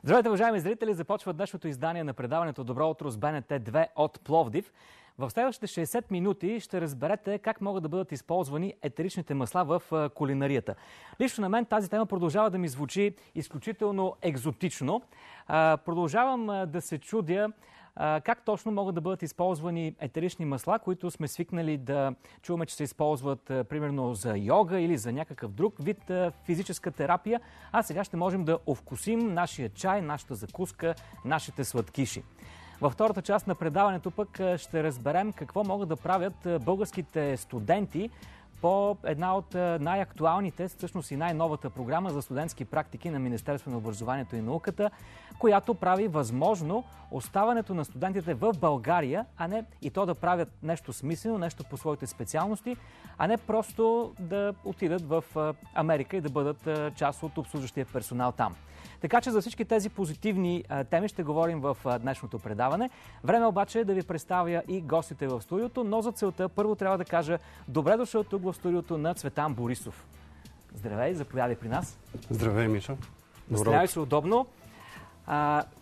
Здравейте, уважаеми зрители! Започва днешното издание на предаването Добро утро с БНТ2 от Пловдив. В следващите 60 минути ще разберете как могат да бъдат използвани етеричните масла в кулинарията. Лично на мен тази тема продължава да ми звучи изключително екзотично. Продължавам да се чудя как точно могат да бъдат използвани етерични масла, които сме свикнали да чуваме, че се използват примерно за йога или за някакъв друг вид физическа терапия, а сега ще можем да овкусим нашия чай, нашата закуска, нашите сладкиши. Във втората част на предаването пък ще разберем какво могат да правят българските студенти по една от най-актуалните, всъщност и най-новата програма за студентски практики на Министерството на образованието и науката, която прави възможно оставането на студентите в България, а не и то да правят нещо смислено, нещо по своите специалности, а не просто да отидат в Америка и да бъдат част от обслужващия персонал там. Така че за всички тези позитивни теми ще говорим в днешното предаване. Време обаче е да ви представя и гостите в студиото, но за целта първо трябва да кажа добре дошъл тук в студиото на Цветан Борисов. Здравей, заповядай при нас. Здравей, Миша. Настоявай се удобно.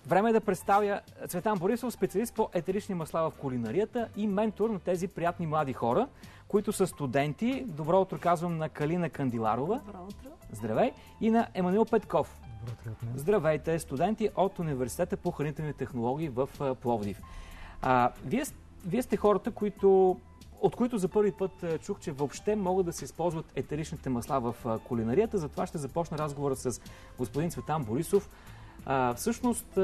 Време е да представя Цветан Борисов, специалист по етерични масла в кулинарията и ментор на тези приятни млади хора, които са студенти. Добро утро казвам на Калина Кандиларова. Добро утро. Здравей. И на Емануил Петков. Здравейте, студенти от Университета по хранителни технологии в Пловдив. Вие сте хората, от които за първи път чух, че въобще могат да се използват етеричните масла в кулинарията. Затова ще започна разговора с господин Цветан Борисов. Всъщност,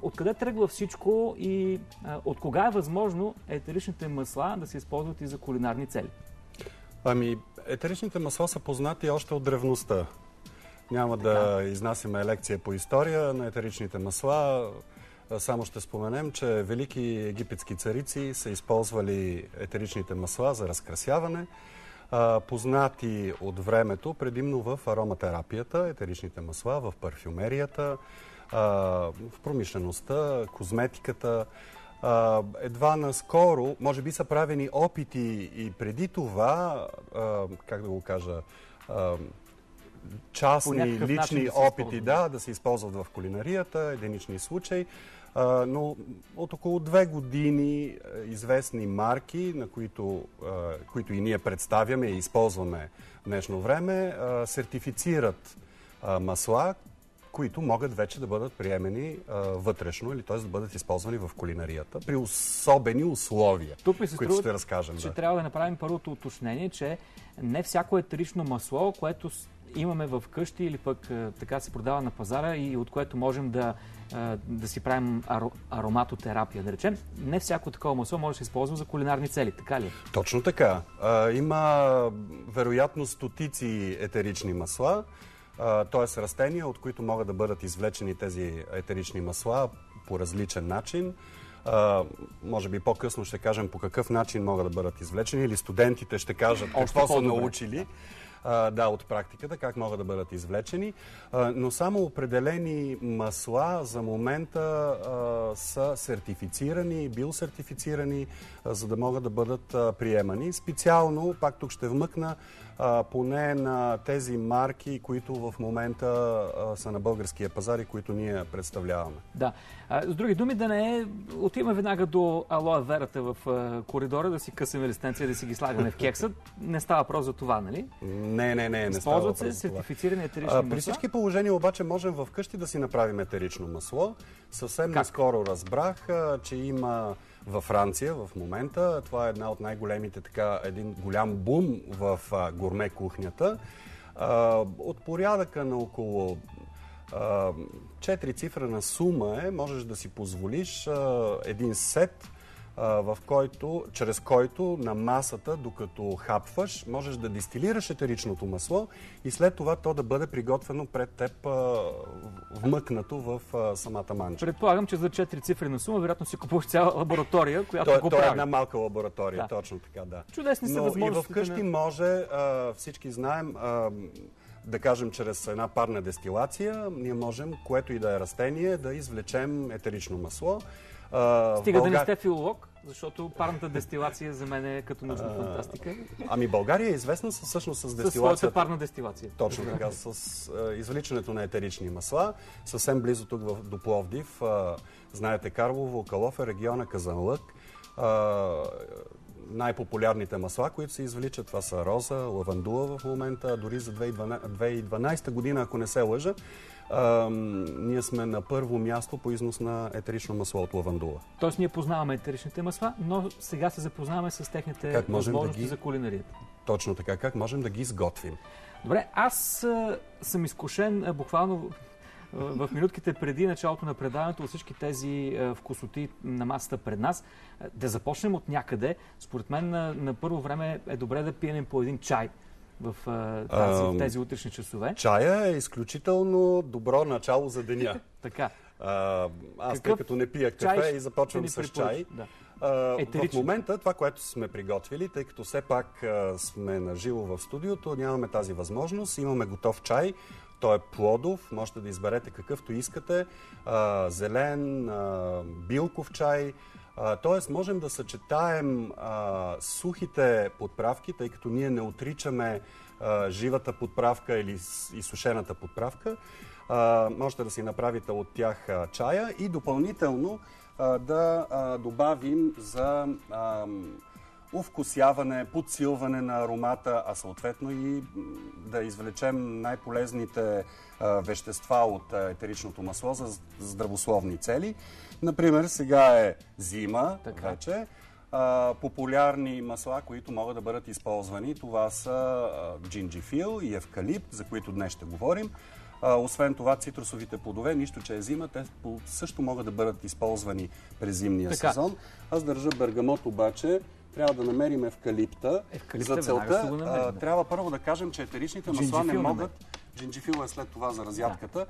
откъде тръгва всичко и от кога е възможно етеричните масла да се използват и за кулинарни цели? Етеричните масла са познати още от древността. Няма да изнасяме лекция по история на етеричните масла. Само ще споменем, че велики египетски царици са използвали етеричните масла за разкрасяване. Познати от времето, предимно в ароматерапията, етеричните масла, в парфюмерията, в промишлеността, козметиката. Едва наскоро, може би са правени опити и преди това, как да го кажа, частни, лични опити да се използват в кулинарията, единични случаи, но от около 2 години известни марки, на които и ние представяме и използваме в днешно време, сертифицират масла, които могат вече да бъдат приемени вътрешно, или т.е. да бъдат използвани в кулинарията при особени условия, които ще разкажем. Че трябва да направим първото уточнение, че не всяко етерично масло, което имаме в къщи или пък така се продава на пазара и от което можем да си правим ароматотерапия, да речем, не всяко такова масло може да се използва за кулинарни цели, така ли? Точно така. Има вероятно стотици етерични масла, т.е. растения, от които могат да бъдат извлечени тези етерични масла по различен начин. Може би по-късно ще кажем по какъв начин могат да бъдат извлечени, или студентите ще кажат какво са научили от практиката, как могат да бъдат извлечени. Но само определени масла за момента са сертифицирани, биосертифицирани, за да могат да бъдат приемани. Специално, пак тук ще вмъкна, поне на тези марки, които в момента са на българския пазар и които ние представляваме. Да. С други думи, да не отиваме веднага до алоe верата в коридора, да си късаме листенция, да си ги слагаме в кекса. Не става въпрос за това, нали? Не става въпрос за това. Използват се сертифицирани етерични масла? При всички положения обаче можем вкъщи да си направим етерично масло. Съвсем наскоро разбрах, че има във Франция в момента. Това е една от най-големите, един голям бум в гурме кухнята. От порядъка на около 4-цифрена сума можеш да си позволиш един сет, чрез който на масата, докато хапваш, можеш да дистилираш етеричното масло и след това то да бъде приготвено пред теб, вмъкнато в самата манча. Предполагам, че за 4-цифрена сума вероятно си купуваш цяла лаборатория, която го прави. Това е една малка лаборатория, точно така, да. Чудесни са възможностите. И вкъщи може, всички знаем, да кажем, чрез една парна дестилация, ние можем, което и да е растение, да извлечем етерично масло. Стига да не сте филолог, защото парната дестилация за мен е като научна фантастика. Ами България е известна всъщност с дестилацията. Със своята парна дестилация. Точно така, с извличането на етерични масла. Съвсем близо тук до Пловдив, знаете, Карлово, Калофер, региона Казанлък. Най-популярните масла, които се извличат, това са роза, лавандула в момента, дори за 2012 година, ако не се лъжа, ние сме на първо място по износ на етерично масло от лавандула. Тоест ние познаваме етеричните масла, но сега се запознаваме с техните възможности за кулинарията. Точно така, как можем да ги изготвим. Добре, аз съм изкушен буквално в минутките преди началото на предаването от всички тези вкусоти на масата пред нас. Да започнем от някъде. Според мен на първо време е добре да пием по един чай в тези утрешни часове. Чая е изключително добро начало за деня. Така. Аз тъй като не пия кафе и започвам с чай. Да. В момента това, което сме приготвили, тъй като все пак сме наживо в студиото, нямаме тази възможност. Имаме готов чай. Той е плодов, можете да изберете какъвто искате. Зелен, билков чай. Тоест можем да съчетаем сухите подправки, тъй като ние не отричаме живата подправка или изсушената подправка. Можете да си направите от тях чая и допълнително да добавим за увкусяване, подсилване на аромата, а съответно и да извлечем най-полезните вещества от етеричното масло за здравословни цели. Например, сега е зима вече. Популярни масла, които могат да бъдат използвани, това са джинджифил и евкалипт, за които днес ще говорим. Освен това, цитрусовите плодове, нищо, че е зима, те също могат да бъдат използвани през зимния сезон. Аз държа бергамот, обаче трябва да намерим евкалипта. За целта трябва първо да кажем, че етеричните масла не могат... Джинджифил е след това за разядката.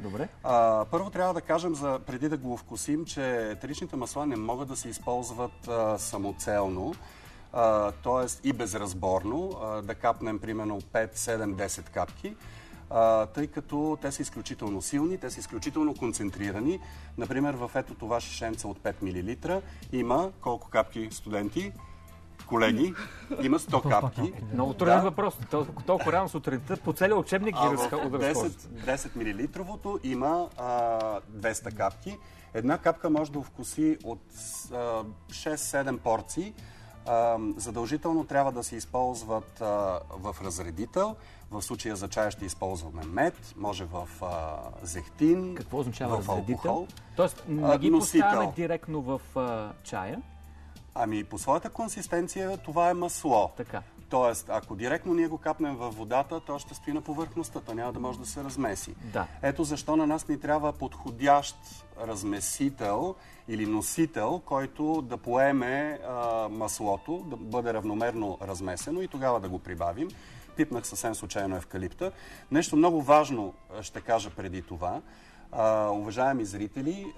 Първо трябва да кажем, преди да го вкусим, че етеричните масла не могат да се използват самоцелно, т.е. и безразборно, да капнем примерно 5, 7, 10 капки, тъй като те са изключително силни, те са изключително концентрирани. Например, в ето това шишенце от 5 мл има колко капки, студенти? Колеги, има 100 капки. Много труден въпрос. Толкова рано сутринта по целия учебник ги разхожда. 10 мл има 200 капки. Една капка може да вкуси от 6-7 порции. Задължително трябва да се използват в разредител. В случая за чая ще използваме мед, може в зехтин. Какво означава в разредител? алкохол. Тоест не ги поставяме директно в чая? Ами по своята консистенция това е масло. Така. Тоест, ако директно ние го капнем във водата, то ще стои на повърхността, то няма да може да се размеси. Да. Ето защо на нас ни трябва подходящ размесител или носител, който да поеме маслото, да бъде равномерно размесено и тогава да го прибавим. Пипнах съвсем случайно евкалипта. Нещо много важно ще кажа преди това. Уважаеми зрители,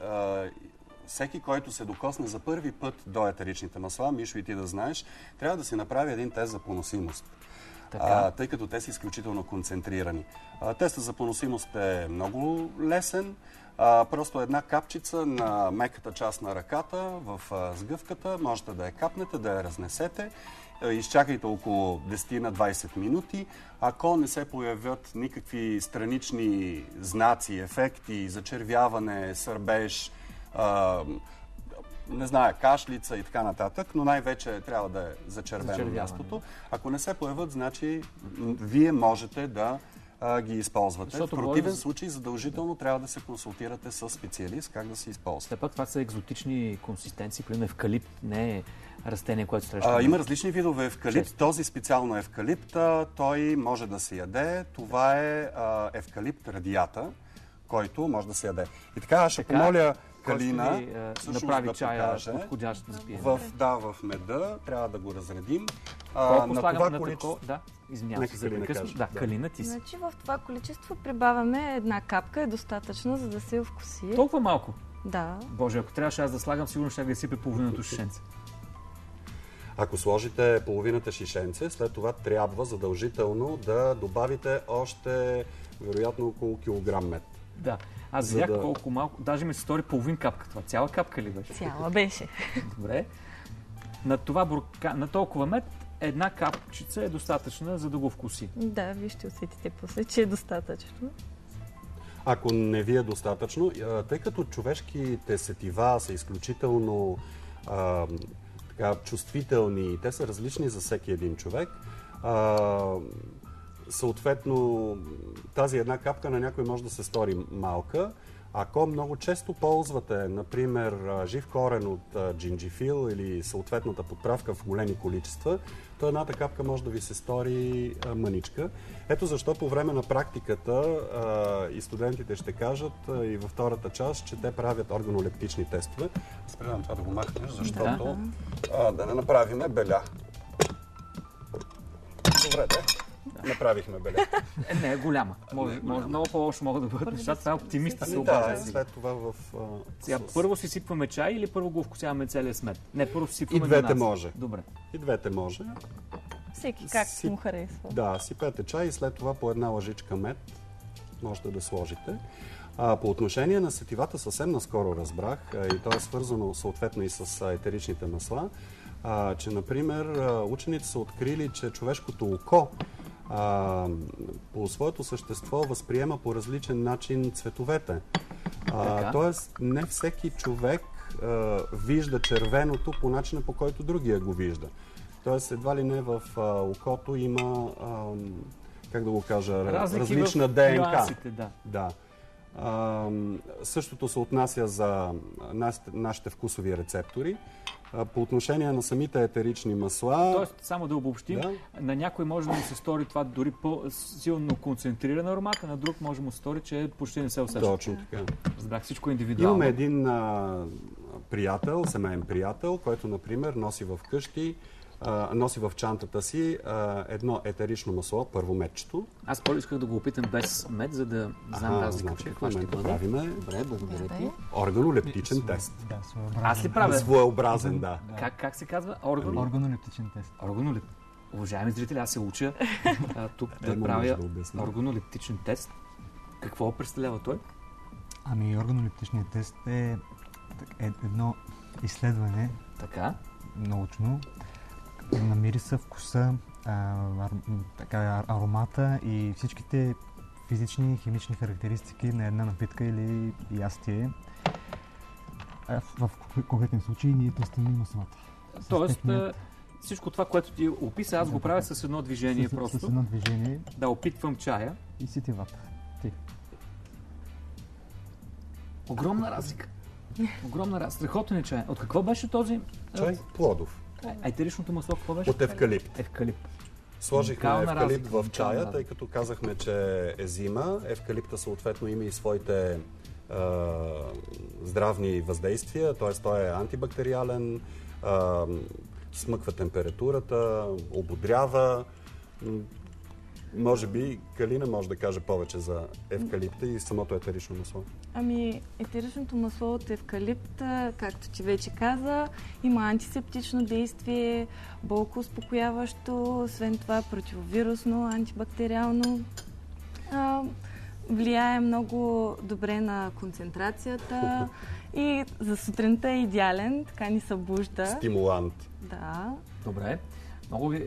всеки, който се докосне за първи път до етеричните масла, Мишо и ти да знаеш, трябва да си направи един тест за поносимост. Тъй като те са изключително концентрирани. Тестът за поносимост е много лесен. Просто една капчица на меката част на ръката в сгъвката, можете да я капнете, да я разнесете. Изчакайте около 10 на 20 минути. Ако не се появят никакви странични знаци, ефекти, зачервяване, сърбеж, не знае, кашлица и така нататък, но най-вече трябва да е зачервено мястото. Ако не се появят, значи вие можете да ги използвате. В противен случай задължително трябва да се консултирате с специалист как да се използва. Все пак това са екзотични консистенции, примерно евкалипт не е растение, което среща. Има различни видове евкалипт. Този специално евкалипт, той може да се яде. Това е евкалипт радията, който може да се яде. И така, аз ще помоля Калина направи чая подходящ за пиене. В меда трябва да го разредим. Колко слагаме на такова? Да, извинявам се за прекъсване. Да, Калина, ти си. Значи в това количество прибавяме една капка, е достатъчно, за да се вкуси. Толкова малко? Да. Боже, ако трябваше аз да слагам, сигурно ще да сипе половината шишенце. Ако сложите половината шишенце, след това трябва задължително да добавите още, вероятно, около килограм мед. Да. Аз видях колко малко. Даже ми се стори половин капка това. Цяла капка ли беше? Цяла беше. Добре. На толкова мед една капчица е достатъчна, за да го вкуси. Да, вие ще усетите после, че е достатъчно. Ако не ви е достатъчно, тъй като човешките сетива са изключително чувствителни и те са различни за всеки един човек, съответно тази една капка на някой може да се стори малка. Ако много често ползвате, например, жив корен от джинджифил или съответната подправка в големи количества, то едната капка може да ви се стори мъничка. Ето защо по време на практиката и студентите ще кажат и във втората част, че те правят органолептични тестове. Предлагам това да го махнеш, защото да не направиме беля. Добре, направихме беля. Не е голяма. Много по-лошо могат да бъдат нещата. Това е оптимисти се обаждат. Да, след това в... Сега, първо си сипваме чай или първо го вкусяваме целия смет? Не, първо си сипваме и двете може. Добре. И двете може. Всеки как му харесва. Да, сипете чай и след това по една лъжичка мед можете да сложите. По отношение на сетивата съвсем наскоро разбрах, и то е свързано съответно и с етеричните масла, че, например, учените са открили, че човешкото око по своето същество възприема по различен начин цветовете. Тоест, не всеки човек вижда червеното по начина, по който другия го вижда. Тоест, едва ли не в окото има, как да го кажа, различна ДНК. Да. Същото се отнася за нашите вкусови рецептори. По отношение на самите етерични масла... Тоест, само да обобщим, на някой може да му се стори това дори по-силно концентрирана аромата, на друг може да му се стори, че почти не се усеща. Точно така. Разбрах, всичко е индивидуално. Имаме един приятел, семейен приятел, който, например, носи в къщи, носи в чантата си едно етерично масло, първо медчето. Аз първо исках да го опитам без мед, за да знам разликата. Каква ще бъде. Правиме Добре, благодаря ти. Органолептичен тест. Да, аз ли правя? Своеобразен, да. Как се казва? Органолептичен тест. Уважаеми зрители, аз се уча тук да правя органолептичен тест. Какво представлява той? Ами, органолептичният тест е едно изследване, научно, намери се вкуса, аромата и всичките физични и химични характеристики на една напитка или ястие. В конкретен случай ние тестваме маслата. Тоест, всичко това, което ти описа, аз го правя с едно движение просто. С едно движение. Да, опитвам чая. И сетивата. Огромна разлика. Страхотен е чай. От какво беше този? Чай плодов. Етеричното масло какво беше? От евкалипт. Сложихме евкалипт в чая, тъй като казахме, че е зима. Евкалипта съответно има и своите здравни въздействия, т.е. той е антибактериален, смъква температурата, ободрява. Може би Калина може да каже повече за евкалипта и самото етерично масло. Ами, етеричното масло от евкалипт, както ти вече каза, има антисептично действие, болкоуспокояващо, освен това противовирусно, антибактериално. Влияе много добре на концентрацията и за сутринта е идеален, така ни събужда. Стимулант. Да. Добре.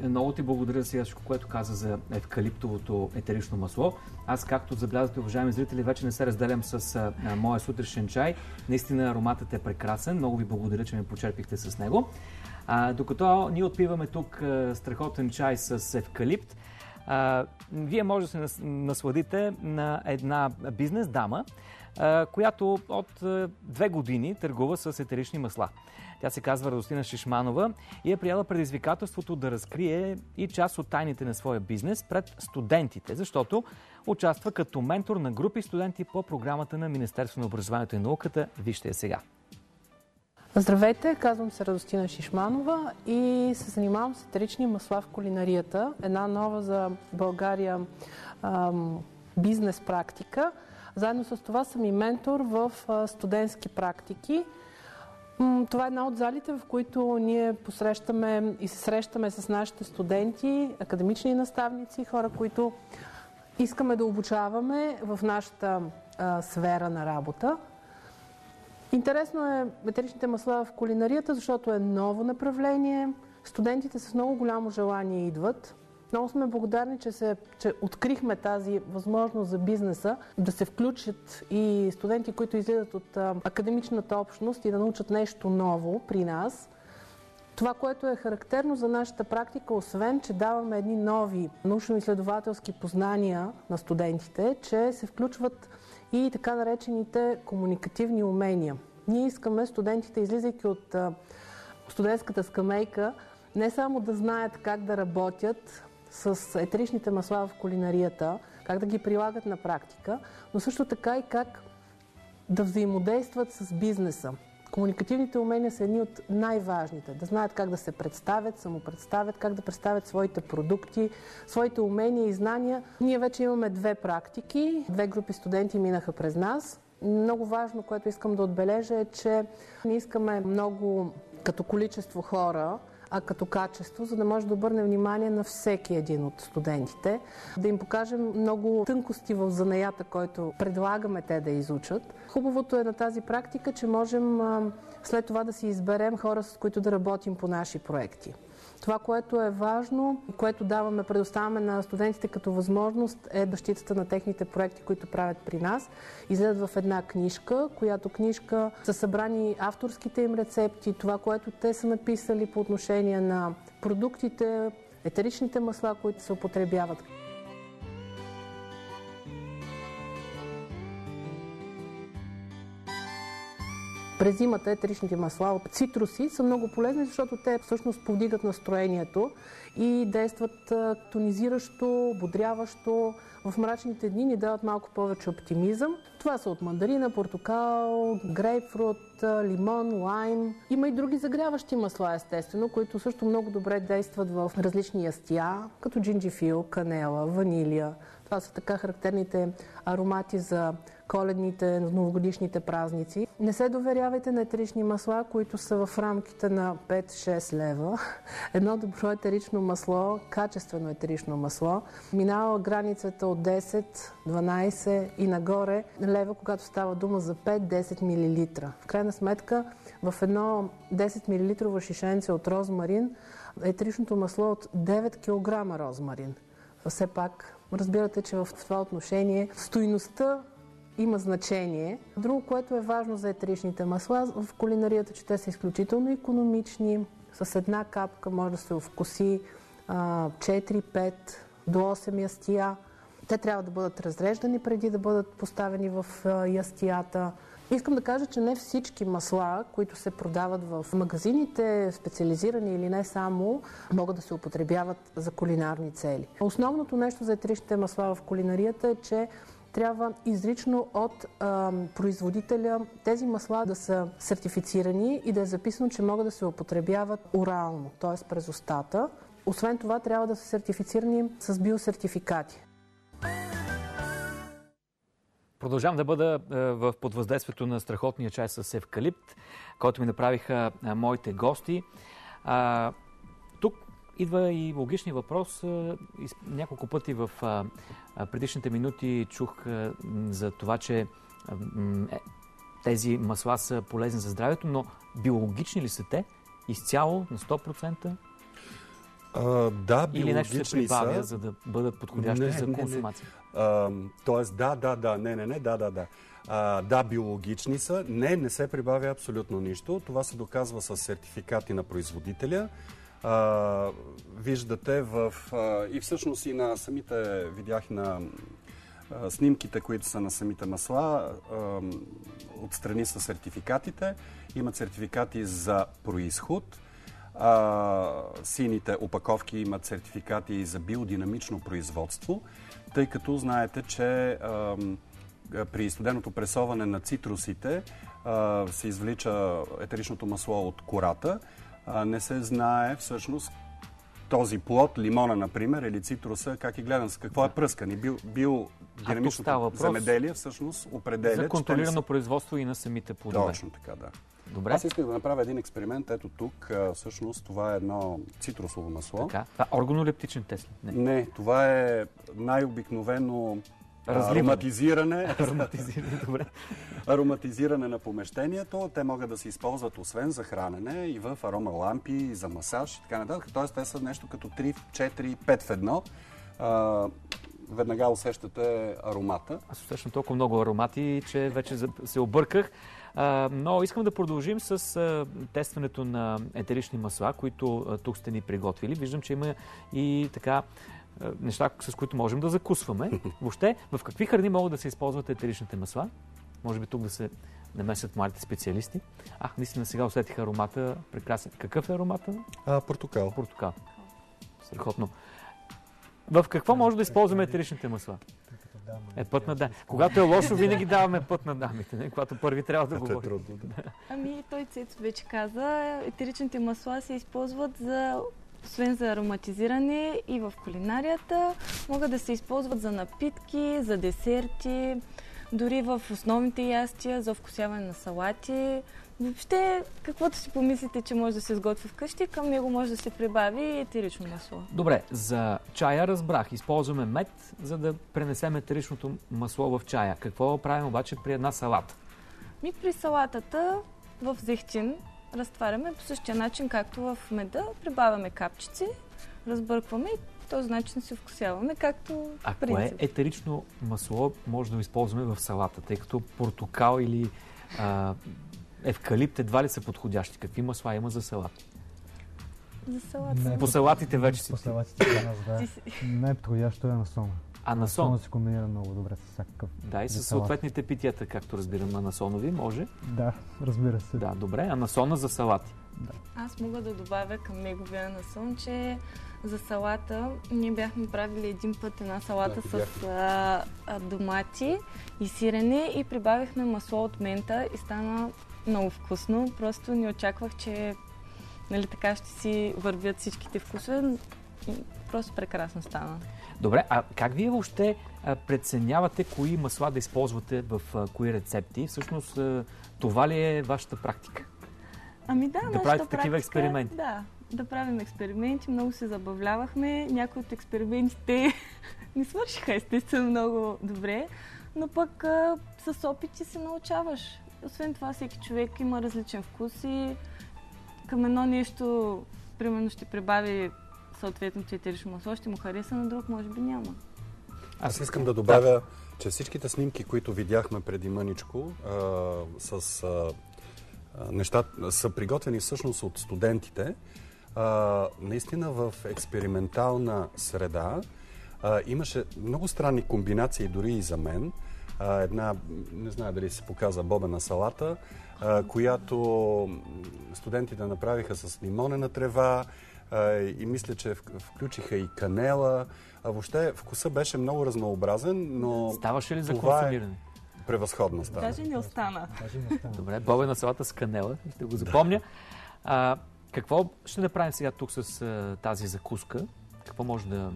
Много ти благодаря за всичко, което каза за евкалиптовото етерично масло. Аз, както забелязате, уважаеми зрители, вече не се разделям с моя сутрешен чай. Наистина ароматът е прекрасен. Много ви благодаря, че ме почерпихте с него. Докато ние отпиваме тук страхотен чай с евкалипт, вие може да се насладите на една бизнес дама, която от 2 години търгува с етерични масла. Тя се казва Радостина Шишманова и е приела предизвикателството да разкрие и част от тайните на своя бизнес пред студентите, защото участва като ментор на групи студенти по програмата на Министерството на образованието и науката. Вижте я сега. Здравейте, казвам се Радостина Шишманова и се занимавам с етерични масла в кулинарията. Една нова за България бизнес практика. Заедно с това съм и ментор в студентски практики. Това е една от залите, в които ние посрещаме и се срещаме с нашите студенти, академични наставници, хора, които искаме да обучаваме в нашата сфера на работа. Интересно е етеричните масла в кулинарията, защото е ново направление. Студентите с много голямо желание идват. Много сме благодарни, че открихме тази възможност за бизнеса да се включат и студенти, които излизат от академичната общност и да научат нещо ново при нас. Това, което е характерно за нашата практика, освен, че даваме едни нови научно-изследователски познания на студентите, че се включват и така наречените комуникативни умения. Ние искаме студентите, излизайки от студентската скамейка, не само да знаят как да работят с етеричните масла в кулинарията, как да ги прилагат на практика, но също така и как да взаимодействат с бизнеса. Комуникативните умения са едни от най-важните. Да знаят как да се представят, самопредставят, как да представят своите продукти, своите умения и знания. Ние вече имаме 2 практики, 2 групи студенти минаха през нас. Много важно, което искам да отбележа е, че не искаме много като количество хора, а като качество, за да може да обърнем внимание на всеки един от студентите, да им покажем много тънкости в занаята, който предлагаме те да изучат. Хубавото е на тази практика, че можем след това да си изберем хора, с които да работим по наши проекти. Това, което е важно и което предоставяме на студентите като възможност, е защитата на техните проекти, които правят при нас. Излизат в една книжка, която книжка са събрани авторските им рецепти, това, което те са написали по отношение на продуктите, етеричните масла, които се употребяват. През зимата етеричните масла от цитруси са много полезни, защото те всъщност повдигат настроението и действат тонизиращо, бодряващо. В мрачните дни ни дават малко повече оптимизъм. Това са от мандарина, портокал, грейпфрут, лимон, лайм. Има и други загряващи масла, естествено, които също много добре действат в различни ястия, като джинджифил, канела, ванилия. Това са така характерните аромати за коледните, новогодишните празници. Не се доверявайте на етерични масла, които са в рамките на 5-6 лева. Едно добро етерично масло, качествено етерично масло, минава границата от 10, 12 и нагоре лева, когато става дума за 5-10 мл. В крайна сметка, в едно 10 мл шишенце от розмарин, етеричното масло от 9 кг розмарин. Все пак, разбирате, че в това отношение стойността има значение. Друго, което е важно за етеричните масла в кулинарията, че те са изключително икономични. С една капка може да се овкуси 4-5 до 8 ястия. Те трябва да бъдат разреждани преди да бъдат поставени в ястията. Искам да кажа, че не всички масла, които се продават в магазините, специализирани или не само, могат да се употребяват за кулинарни цели. Основното нещо за етеричните масла в кулинарията е, че трябва изрично от производителя тези масла да са сертифицирани и да е записано, че могат да се употребяват орално, т.е. през устата. Освен това, трябва да са сертифицирани с биосертификати. Продължавам да бъда под въздействието на страхотния чай с евкалипт, който ми направиха моите гости. Тук идва и логичния въпрос. Няколко пъти в предишните минути чух за това, че тези масла са полезни за здравето, но биологични ли са те? Изцяло на 100%? Да, или нещо се прибавя, за да бъдат подходящи за консумация? Тоест, да, биологични са. Не се прибавя абсолютно нищо. Това се доказва с сертификати на производителя. Виждате и всъщност и на самите, видях на снимките, които са на самите масла, отстрани са сертификатите. Имат сертификати за произход. Сините опаковки имат сертификати за биодинамично производство, тъй като знаете, че при студеното пресоване на цитрусите се извлича етеричното масло от кората. Не се знае всъщност този плод, лимона, например, или цитруса, как и гледам с какво е пръскан. И биодинамичното земеделие всъщност определя... За контролирано производство и на самите плодове. Точно така, да. Добре. Аз исках да направя един експеримент. Ето тук, всъщност, това е едно цитрусово масло. Така. Това органолептичен тест ли? Не, това е най-обикновено ароматизиране. Добре. Ароматизиране на помещението. Те могат да се използват освен за хранене и в аромалампи, и за масаж и така нататък. Тоест, те са нещо като 3, 4, 5 в едно. Веднага усещате аромата. Аз усещам толкова много аромати, че вече се обърках. Но искам да продължим с тестването на етерични масла, които тук сте ни приготвили. Виждам, че има и така неща, с които можем да закусваме. Въобще, в какви храни могат да се използват етеричните масла? Може би тук да се намесят младите специалисти. Наистина сега усетих аромата. Прекрасен. Какъв е аромата? Портокал. Портокал. Страхотно. В какво може да използваме етеричните масла? Път на дама. Когато е лошо, винаги даваме път на дамите. Не? Когато първи трябва да говорим. Трудно, да. Той Цецо вече каза, етеричните масла се използват освен за ароматизиране и в кулинарията. Могат да се използват за напитки, за десерти, дори в основните ястия, за вкусяване на салати. Въобще, каквото си помислите, че може да се сготви вкъщи, към него може да се прибави етерично масло. Добре, за чая разбрах. Използваме мед, за да пренесем етеричното масло в чая. Какво правим обаче при една салата? При салатата в зехтин разтваряме по същия начин, както в меда. Прибавяме капчици, разбъркваме и по този начин се вкусяваме, както принцип. Кое етерично масло може да използваме в салата, тъй като портокал или евкалипт едва ли са подходящи? Какви масла има за салата? За салата? По салатите вече си. По салатите да. Най-подходящо е анасона. Анасона се комбинира много добре с всякакъв. Да, и с съответните питията, както разбирам, анасонови, може? Да, разбира се. Да, добре. Анасона за салати. Да. Аз мога да добавя към неговия анасон, че за салата ние бяхме правили един път една салата с домати и сирене и прибавихме масло от мента и стана много вкусно. Просто не очаквах, че така ще си вървят всичките вкусове. Просто прекрасно стана. Добре, а как вие въобще преценявате кои масла да използвате в кои рецепти? Всъщност това ли е вашата практика? Да правите такива експерименти? Да правим експерименти. Много се забавлявахме. Някои от експериментите не свършиха естествено много добре, но пък с опити се научаваш. Освен това, всеки човек има различен вкус и към едно нещо, примерно, ще прибави съответното етерично масло, ще му хареса, на друг може би няма. Аз искам да добавя, че всичките снимки, които видяхме преди мъничко, с неща са приготвени всъщност от студентите. Наистина в експериментална среда имаше много странни комбинации, дори и за мен. Една, не знае дали се показа бобена салата, която студентите направиха с лимонена трева и мисля, че включиха и канела. Въобще вкуса беше много разнообразен, но ставаше ли за консумиране? Превъзходно става. Даже не остана. Добре, бобена салата с канела, ще го запомня. Какво ще направим сега тук с тази закуска? Какво може да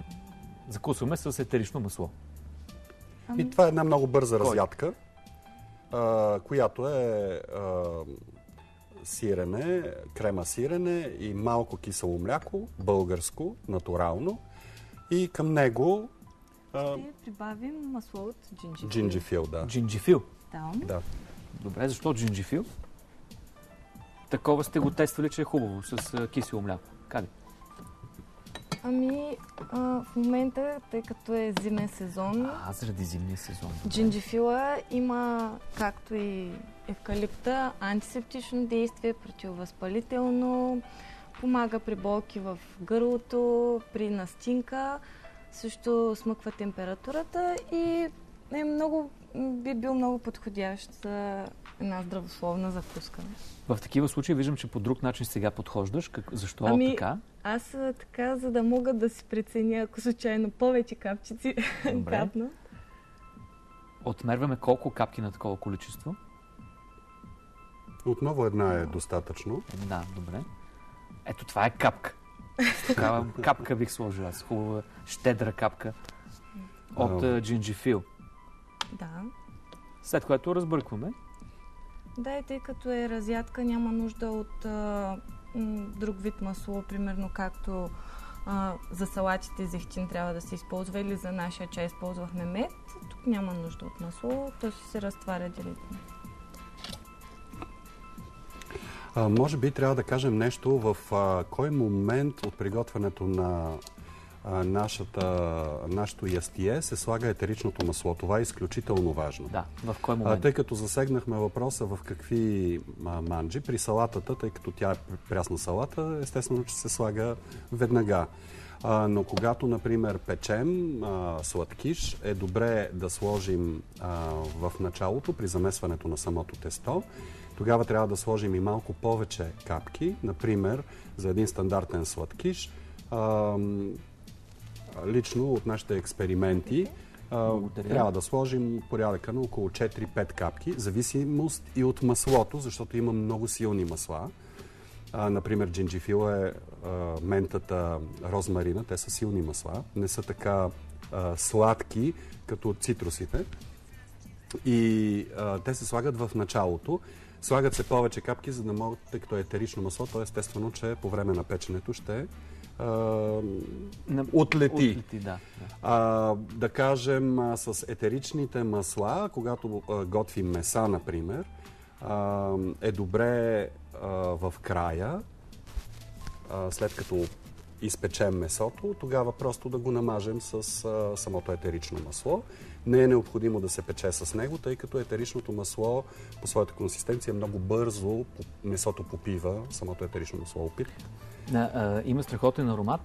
закусваме с етерично масло? И това е една много бърза разядка, която е сирене, крема сирене и малко кисело мляко, българско, натурално. И към него ще прибавим масло от джинджифил. Джинджифил, да. Джинджифил? Да. Добре, защо джинджифил? Такова сте го тествали, че е хубаво с кисело мляко. Как? В момента, тъй като е зимен сезон... заради зимния сезон. Джинджифила има, както и евкалипта, антисептично действие, противовъзпалително, помага при болки в гърлото, при настинка, също смъква температурата и би бил много подходящ за една здравословна закуска. В такива случаи виждам, че по друг начин сега подхождаш. Защо така? Аз така, за да мога да си преценя, ако случайно повече капчици капна. Отмерваме колко капки на такова количество? Отново една е достатъчно. Да, добре. Ето това е капка. Такава капка бих сложил аз. Хубава, щедра капка от джинджифил. Да. След което разбъркваме. Да, и тъй като е разядка, няма нужда от друг вид масло, примерно както за салатите зехтин трябва да се използва или за нашия чай използвахме мед. Тук няма нужда от масло, то се разтваря директно. Може би трябва да кажем нещо в кой момент от приготвянето на нашето ястие се слага етеричното масло. Това е изключително важно. Да, в кой момент? Тъй като засегнахме въпроса в какви манджи, при салатата, тъй като тя е прясна салата, естествено, че се слага веднага. Но когато, например, печем сладкиш, е добре да сложим в началото, при замесването на самото тесто. Тогава трябва да сложим и малко повече капки. Например, за един стандартен сладкиш, лично от нашите експерименти, трябва да сложим порядъка на около 4-5 капки, зависимост и от маслото, защото има много силни масла. Например, джинджифила, ментата, розмарина, те са силни масла, не са така сладки, като цитрусите. И те се слагат в началото. Слагат се повече капки, за да могат, тъй като е етерично масло, то естествено, че по време на печенето ще отлети. Да кажем, с етеричните масла, когато готвим меса, например, е добре в края, след като изпечем месото, тогава просто да го намажем с самото етерично масло. Не е необходимо да се пече с него, тъй като етеричното масло по своята консистенция много бързо месото попива, самото етерично масло опит. Има страхотен аромат.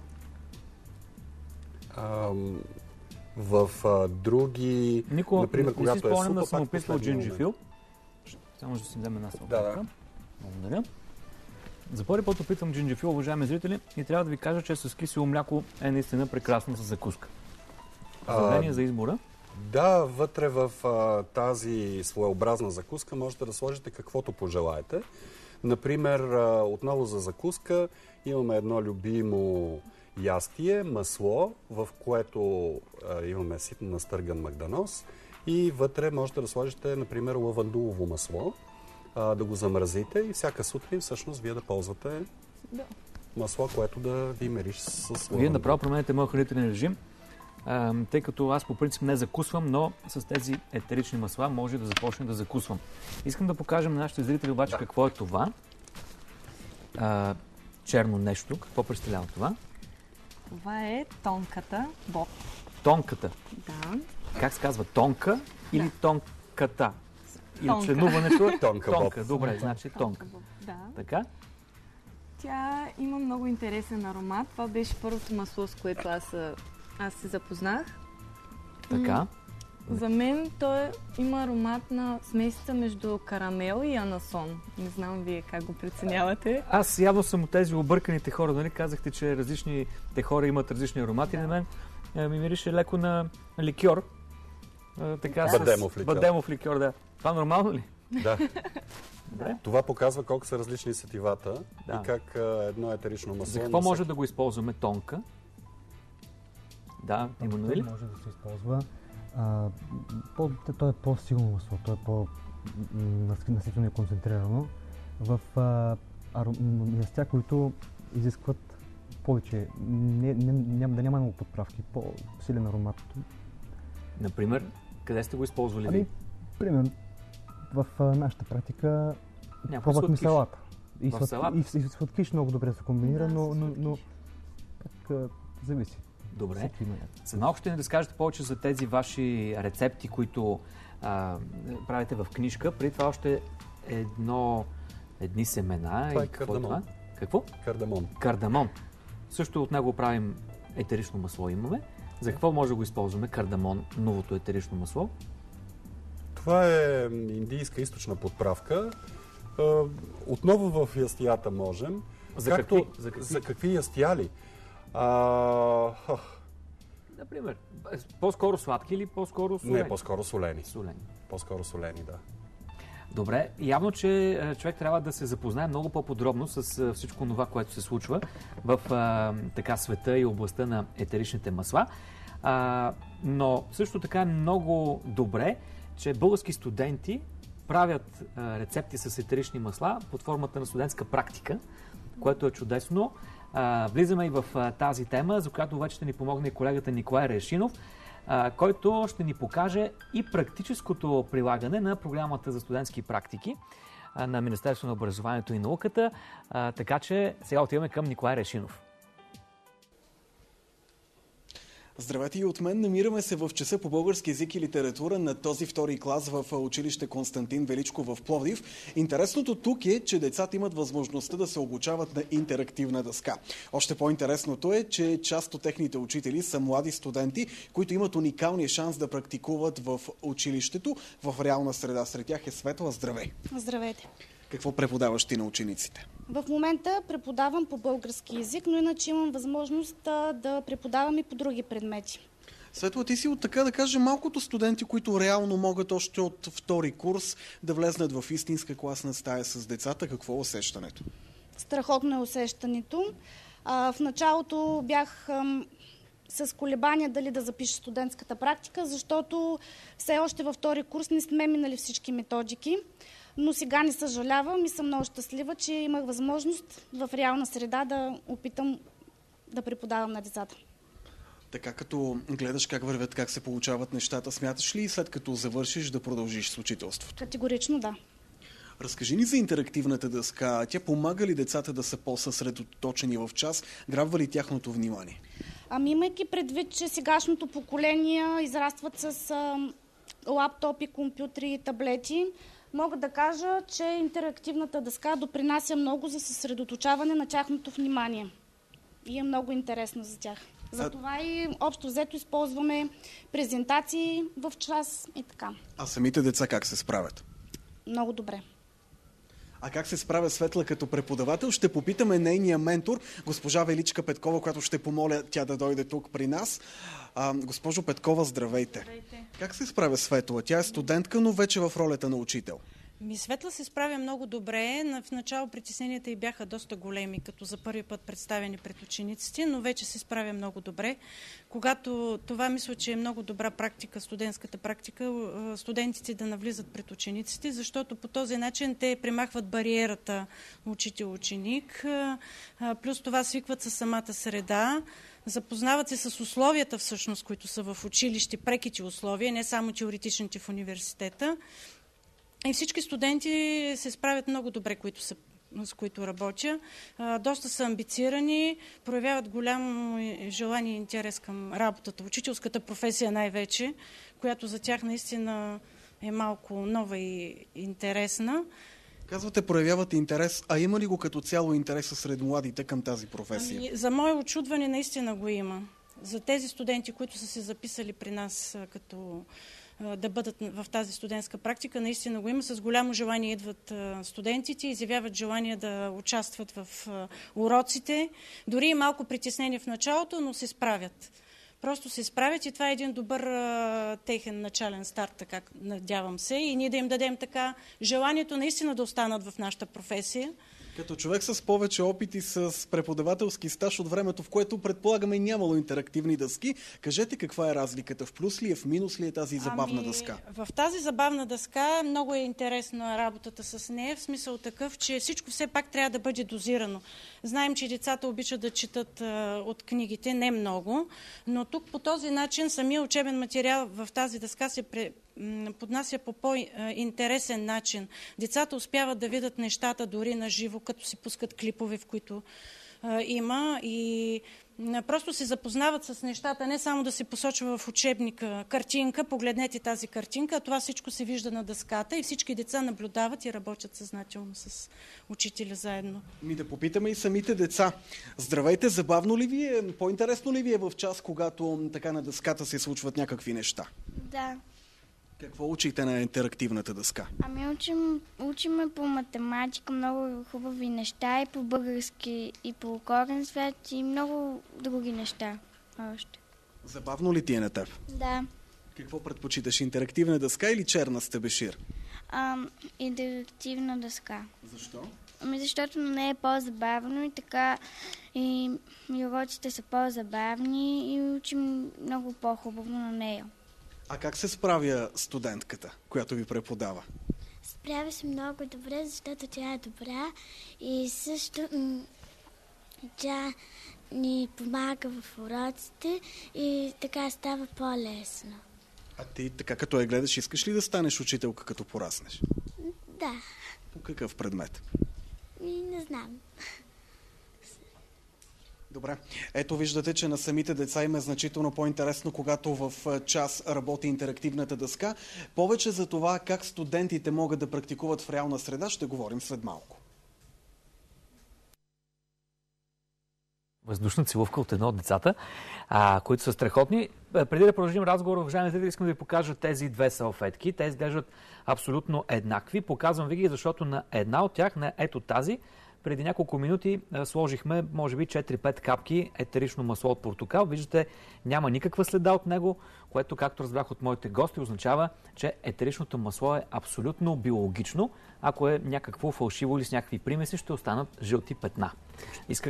В други... Например, когато си спомням да съм описал джинджифил. Само ще си взема една салфетка. Да. Благодаря. За първи път опитвам джинджифил, уважаеми зрители, и трябва да ви кажа, че с кисело мляко е наистина прекрасно за закуска. Поздравление за избора. Да, вътре в тази своеобразна закуска можете да сложите каквото пожелаете. Например, отново за закуска имаме едно любимо ястие, масло, в което имаме ситно настърган магданоз и вътре можете да сложите, например, лавандулово масло, да го замразите и всяка сутрин всъщност вие да ползвате масло, което да ви мириш с лавандул. Вие направо променяте моят хранителен режим, тъй като аз по принцип не закусвам, но с тези етерични масла може да започна да закусвам. Искам да покажем на нашите зрители обаче какво е това. Черно нещо. Какво представлява това? Това е тонката боб. Тонката? Да. Как се казва? Тонка или тонката? Или Тонка. Членуването е Тонка. Добре, значи тонка. Да. Така? Тя има много интересен аромат. Това беше първото масло, с което аз се запознах. Така. За мен той има аромат на смесица между карамел и анасон. Не знам вие как го преценявате. Аз явно съм от тези обърканите хора, нали? Казахте, че различните хора имат различни аромати. На мен ми мирише леко на ликьор. Бадемов ликьор, да. Това нормално ли? Да. Това показва колко са различни сетивата и как едно етерично масло... За какво може да го използваме? Тонка? Да, именно ли? Може да се използва. То е по-силно масло, то е по-наситено и концентрирано. В ястия, които изискват повече, да няма много подправки, по-силен аромат. Например, къде сте го използвали ви? Примерно, в нашата практика пробвахме салата. И сладкиш много добре се комбинира, но зависи. Добре. За малко ще ни разкажете повече за тези ваши рецепти, които правите в книжка. Преди това още едни семена. Това е кардамон. Какво? Кардамон. Също от него правим етерично масло имаме. За какво може да го използваме кардамон, новото етерично масло? Това е индийска източна подправка. Отново в ястията можем. За какви ястия ли? Например, по-скоро сладки или по-скоро солени? Не, по-скоро солени. Солени. По-скоро солени, да. Добре, явно, че човек трябва да се запознае много по-подробно с всичко това, което се случва в така света и областта на етеричните масла. Но също така е много добре, че български студенти правят рецепти с етерични масла под формата на студентска практика, което е чудесно. Влизаме и в тази тема, за която вече ще ни помогне колегата Николай Решинов, който ще ни покаже и практическото прилагане на програмата за студентски практики на Министерството на образованието и науката. Така че сега отиваме към Николай Решинов. Здравейте и от мен. Намираме се в часа по български език и литература на този втори клас в училище Константин Величко в Пловдив. Интересното тук е, че децата имат възможността да се обучават на интерактивна дъска. Още по-интересното е, че част от техните учители са млади студенти, които имат уникалния шанс да практикуват в училището в реална среда. Сред тях е Светла. Здравей! Здравейте! Какво преподаваш ти на учениците? В момента преподавам по български език, но иначе имам възможност да преподавам и по други предмети. Светла, ти си от, така да кажем, малкото студенти, които реално могат още от втори курс да влезнат в истинска класна стая с децата. Какво е усещането? Страхотно е усещането. В началото бях с колебания дали да запиша студентската практика, защото все още във втори курс не сме минали всички методики. Но сега не съжалявам и съм много щастлива, че имах възможност в реална среда да опитам да преподавам на децата. Така като гледаш как вървят, как се получават нещата, смяташ ли и след като завършиш да продължиш с учителството? Категорично да. Разкажи ни за интерактивната дъска. Тя помага ли децата да са по-съсредоточени в час? Грабва ли тяхното внимание? Имайки предвид, че сегашното поколение израстват с лаптопи, компютри и таблети, мога да кажа, че интерактивната дъска допринася много за съсредоточаване на тяхното внимание. И е много интересно за тях. Затова и общо взето използваме презентации в час и така. А самите деца как се справят? Много добре. А как се справя Светла като преподавател? Ще попитаме нейния ментор, госпожа Величка Петкова, която ще помоля тя да дойде тук при нас. Госпожо Петкова, здравейте. Здравейте. Как се справя Светла? Тя е студентка, но вече в ролята на учител. Светла се справя много добре. В начало притесненията й бяха доста големи, като за първи път представени пред учениците, но вече се справя много добре. Когато това мисля, че е много добра практика, студентската практика, студентите да навлизат пред учениците, защото по този начин те премахват бариерата учител-ученик, плюс това свикват със самата среда, запознават се с условията всъщност, които са в училище, преките условия, не само теоретичните в университета. И всички студенти се справят много добре, с които работя. Доста са амбицирани, проявяват голямо желание и интерес към работата, учителската професия най-вече, която за тях наистина е малко нова и интересна. Казвате, проявяват интерес, а има ли го като цяло интереса сред младите към тази професия? За мое очудване наистина го има. За тези студенти, които са се записали при нас като да бъдат в тази студентска практика, наистина го има. С голямо желание идват студентите, изявяват желание да участват в уроците. Дори и малко притеснение в началото, но се справят. Просто се справят и това е един добър техен начален старт, така надявам се. И ние да им дадем така желанието наистина да останат в нашата професия. Като човек с повече опит и с преподавателски стаж от времето, в което предполагаме нямало интерактивни дъски, кажете каква е разликата? В плюс ли е, в минус ли е тази забавна дъска? В тази забавна дъска много е интересна работата с нея, в смисъл такъв, че всичко все пак трябва да бъде дозирано. Знаем, че децата обичат да четат от книгите, не много, но тук по този начин самия учебен материал в тази дъска се поднася по по-интересен начин. Децата успяват да видят нещата дори на живо, като си пускат клипове, в които има, и просто се запознават с нещата, не само да се посочва в учебника картинка, погледнете тази картинка, а това всичко се вижда на дъската и всички деца наблюдават и работят съзнателно с учителя заедно. Да попитаме и самите деца. Здравейте, забавно ли ви е, по-интересно ли ви е в час, когато така на дъската се случват някакви неща? Да. Какво учите на интерактивната дъска? Учиме по математика много хубави неща, и по български, и по корен свят, и много други неща още. Забавно ли ти е на теб? Да. Какво предпочиташ, интерактивна дъска или черна с тебешир? интерактивна дъска. Защо? Защото на нея е по-забавно и така и уроците са по-забавни и учим много по-хубаво на нея. А как се справя студентката, която ви преподава? Справя се много добре, защото тя е добра и също тя ни помага в уроците и така става по-лесно. А ти така като я гледаш, искаш ли да станеш учителка като пораснеш? Да. По какъв предмет? Не знам. Добре. Ето виждате, че на самите деца им е значително по-интересно, когато в час работи интерактивната дъска. Повече за това как студентите могат да практикуват в реална среда ще говорим след малко. Въздушна целувка от едно от децата, които са страхотни. Преди да продължим разговор, уважаеми зрители, искам да ви покажа тези две салфетки. Те изглеждат абсолютно еднакви. Показвам ви ги, защото на една от тях, на ето тази, преди няколко минути сложихме, може би, 4-5 капки етерично масло от портокал. Виждате, няма никаква следа от него, което, както разбрах от моите гости, означава, че етеричното масло е абсолютно биологично. Ако е някакво фалшиво или с някакви примеси, ще останат жълти петна.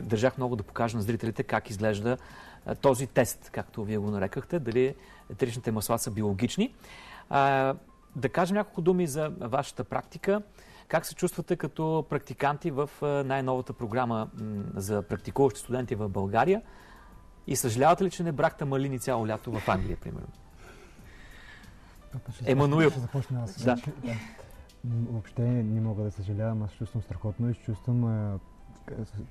Държах много да покажа на зрителите как изглежда този тест, както вие го нарекахте, дали етеричните масла са биологични. Да кажем няколко думи за вашата практика. Как се чувствате като практиканти в най-новата програма за практикуващи студенти в България? И съжалявате ли, че не брахте малини цяло лято в Англия, примерно? Емануил. Ще започна аз. Да. Въобще не мога да съжалявам. Аз чувствам страхотно и чувствам,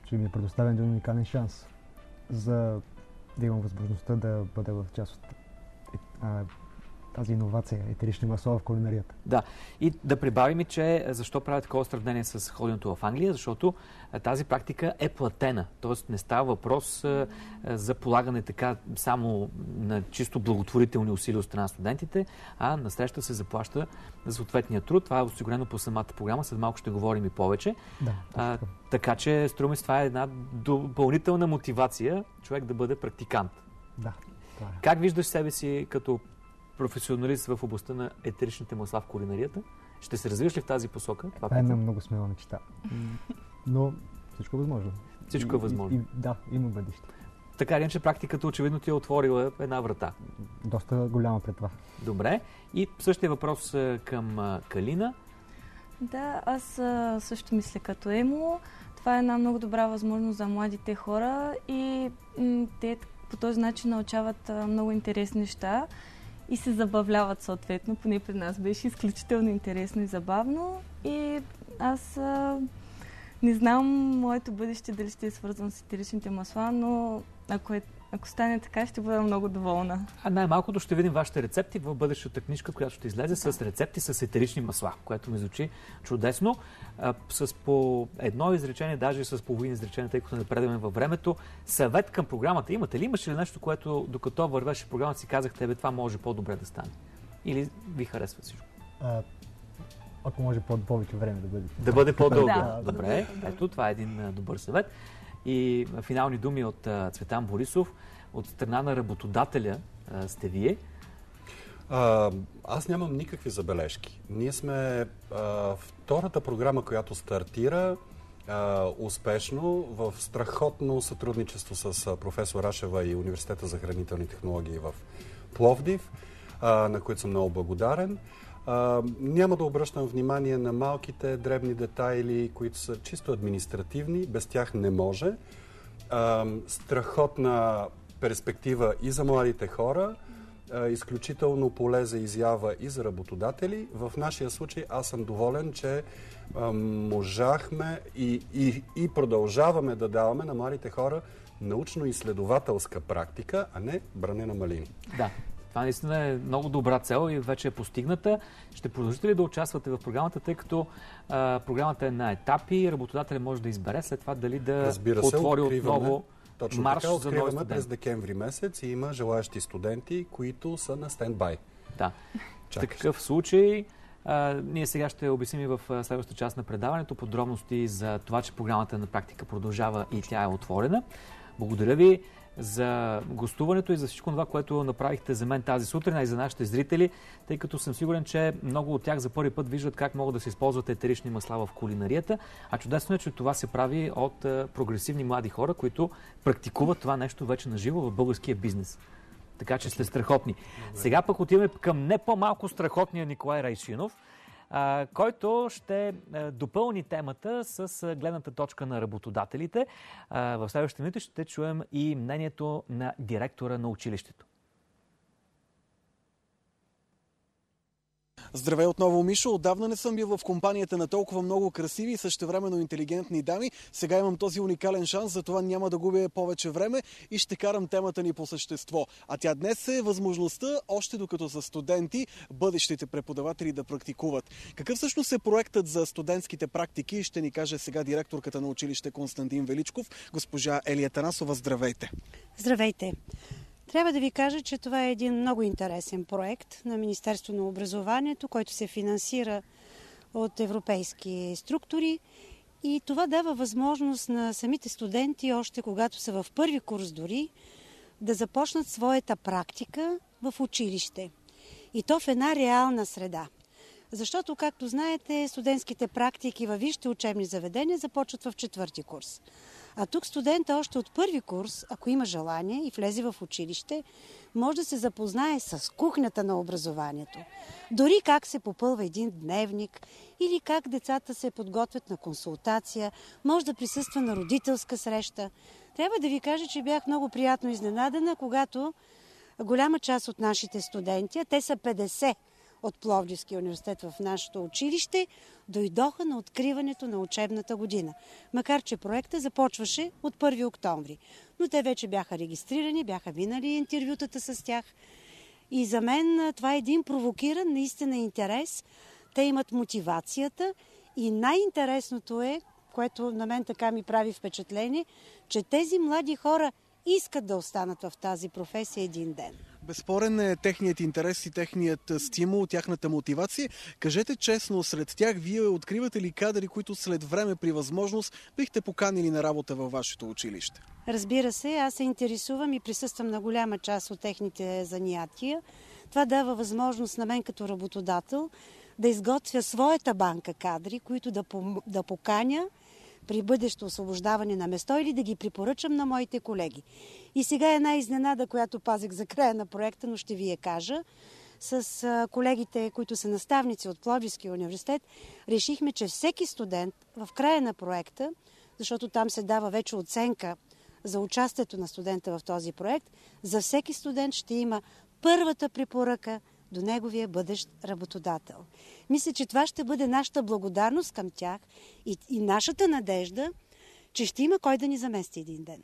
че ми е предоставен един уникален шанс за да имам възможността да бъда в част от тази иновация, етерични масла в кулинарията. Да, и да прибавим и, че защо правя такова сравнение с ходенето в Англия, защото тази практика е платена, т.е. не става въпрос за полагане така само на чисто благотворителни усилия от страна на студентите, а насреща се заплаща за съответния труд. Това е осигурено по самата програма, след малко ще говорим и повече. Да, така че, струва ми се, това е една допълнителна мотивация човек да бъде практикант. Да, това е. Как виждаш себе си като професионалист в областта на етеричните масла в кулинарията? Ще се развиваш ли в тази посока? Това е една много смела мечта. Но всичко е възможно. Всичко е възможно. Да, има бъдеще. Така или иначе, практиката очевидно ти е отворила една врата. Доста голяма пред това. Добре. И същия въпрос към Калина. Да, аз също мисля като Емо. Това е една много добра възможност за младите хора и те по този начин научават много интересни неща и се забавляват съответно. Поне при нас беше изключително интересно и забавно. И аз не знам моето бъдеще дали ще е свързано с етеричните масла, но ако стане така, ще бъда много доволна. Най-малкото ще видим вашите рецепти в бъдещата книжка, която ще излезе с рецепти с етерични масла, което ми звучи чудесно. С по едно изречение, даже с половин изречение, тъй като напредваме във времето. Съвет към програмата имате ли? Имаше ли нещо, което докато вървеше програмата си казахте, това може по-добре да стане? Или ви харесва всичко? Ако може повече време да бъде. Да бъде по-дълго. Да. Добре, ето това е един добър съвет. И финални думи от Цветан Борисов. От страна на работодателя сте вие. Аз нямам никакви забележки. Ние сме втората програма, която стартира успешно в страхотно сътрудничество с професор Рашева и Университета за хранителни технологии в Пловдив, на които съм много благодарен. Няма да обръщам внимание на малките дребни детайли, които са чисто административни. Без тях не може. Страхотна перспектива и за младите хора, изключително поле за изява и за работодатели. В нашия случай аз съм доволен, че можахме и продължаваме да даваме на младите хора научно-изследователска практика, а не бране на малини. Да. Това наистина е много добра цел и вече е постигната. Ще продължите ли да участвате в програмата, тъй като програмата е на етапи, работодателя може да избере след това дали да отвори отново марш за нови студенти? През декември месец и има желаящи студенти, които са на стендбай. Да. В такъв случай ние сега ще обясним и в следващата част на предаването подробности за това, че програмата на практика продължава и тя е отворена. Благодаря ви. за гостуването и за всичко това, което направихте за мен тази сутрин, и за нашите зрители, тъй като съм сигурен, че много от тях за първи път виждат как могат да се използват етерични масла в кулинарията, а чудесно е, че това се прави от прогресивни млади хора, които практикуват това нещо вече наживо в българския бизнес. Така че сте страхотни. Сега пък отиваме към не по-малко страхотния Николай Райшинов, който ще допълни темата с гледната точка на работодателите. В следващите минути ще чуем и мнението на директора на училището. Здравей отново, Мишо. Отдавна не съм бил в компанията на толкова много красиви и същевременно интелигентни дами. Сега имам този уникален шанс, затова няма да губя повече време и ще карам темата ни по същество. А тя днес е възможността, още докато са студенти, бъдещите преподаватели да практикуват. Какъв всъщност е проектът за студентските практики, ще ни каже сега директорката на училище Константин Величков, госпожа Елия Танасова. Здравейте! Здравейте! Трябва да ви кажа, че това е един много интересен проект на Министерството на образованието, който се финансира от европейски структури и това дава възможност на самите студенти, още когато са в първи курс дори, да започнат своята практика в училище. И то в една реална среда. Защото, както знаете, студентските практики във висшите учебни заведения започват в четвърти курс. А тук студента още от първи курс, ако има желание и влезе в училище, може да се запознае с кухнята на образованието. Дори как се попълва един дневник или как децата се подготвят на консултация, може да присъства на родителска среща. Трябва да ви кажа, че бях много приятно изненадана, когато голяма част от нашите студенти, а те са 50 от Пловдивския университет в нашето училище, дойдоха на откриването на учебната година. Макар че проектът започваше от 1 октомври. Но те вече бяха регистрирани, бяха минали интервютата с тях. И за мен това е един провокиран наистина интерес. Те имат мотивацията и най-интересното е, което на мен така ми прави впечатление, че тези млади хора искат да останат в тази професия един ден. Безспорен е техният интерес и техният стимул, тяхната мотивация. Кажете честно, сред тях вие откривате ли кадри, които след време при възможност бихте поканили на работа във вашето училище? Разбира се, аз се интересувам и присъствам на голяма част от техните занятия. Това дава възможност на мен като работодател да изготвя своята банка кадри, които да поканя при бъдещо освобождаване на место или да ги препоръчам на моите колеги. И сега една изненада, която пазих за края на проекта, но ще ви я кажа. С колегите, които са наставници от Пловдивския университет, решихме, че всеки студент в края на проекта, защото там се дава вече оценка за участието на студента в този проект, за всеки студент ще има първата препоръка до неговия бъдещ работодател. Мисля, че това ще бъде нашата благодарност към тях и нашата надежда, че ще има кой да ни замести един ден.